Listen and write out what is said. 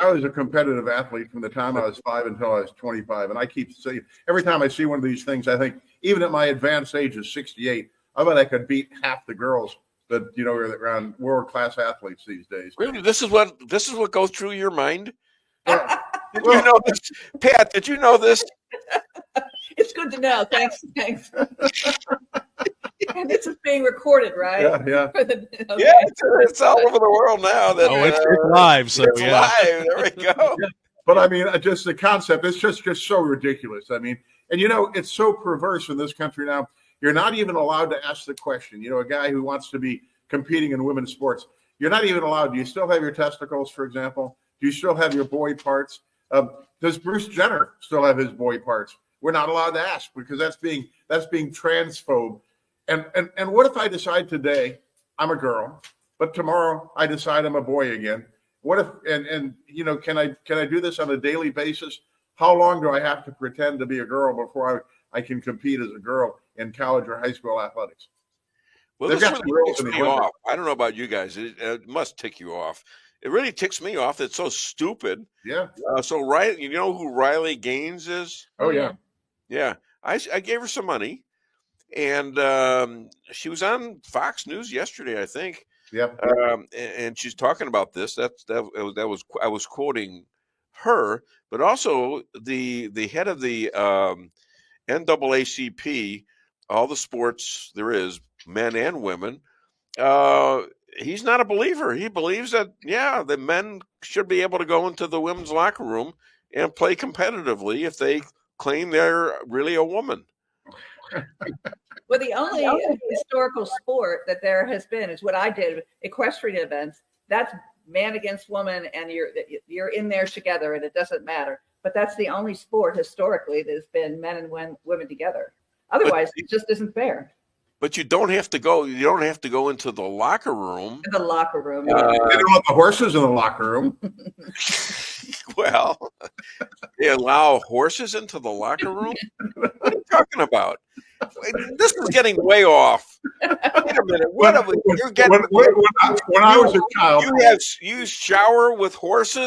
I was a competitive athlete from the time I was 5 until I was 25. And I keep saying, every time I see one of these things, I think, even at my advanced age of 68, I bet I could beat half the girls that, are around world-class athletes these days. Really? This is what goes through your mind? Yeah. Did you know this? Pat, did you know this? It's good to know. Thanks. And this is being recorded, right? Yeah. Okay. Yeah, it's all over the world now. That, it's live, so it's yeah. live. There we go. Yeah. But I mean, just the concept, it's just so ridiculous. I mean, and it's so perverse in this country now. You're not even allowed to ask the question. A guy who wants to be competing in women's sports, you're not even allowed. Do you still have your testicles, for example? Do you still have your boy parts? Does Bruce Jenner still have his boy parts? We're not allowed to ask because that's being transphobe. And what if I decide today I'm a girl, but tomorrow I decide I'm a boy again? What if can I do this on a daily basis? How long do I have to pretend to be a girl before I can compete as a girl in college or high school athletics? Well, this really ticks me off. I don't know about you guys. It must tick you off. It really ticks me off. It's so stupid. Yeah. So Riley, you know who Riley Gaines is? Oh yeah. Yeah. I gave her some money, and she was on Fox News yesterday, I think. Yeah. And she's talking about this. That was I was quoting her, but also the head of the NAACP, all the sports there is, men and women. He's not a believer. He believes that, the men should be able to go into the women's locker room and play competitively if they claim they're really a woman. Well, the only historical sport that there has been is what I did, equestrian events. That's man against woman, and you're in there together, and it doesn't matter. But that's the only sport historically that has been men and women together. Otherwise, it just isn't fair. But you don't have to go. You don't have to go into the locker room. In the locker room. They don't want the horses in the locker room. Well, they allow horses into the locker room? What are you talking about? This is getting way off. Wait a minute. What are we? When I was a child, you shower with horses?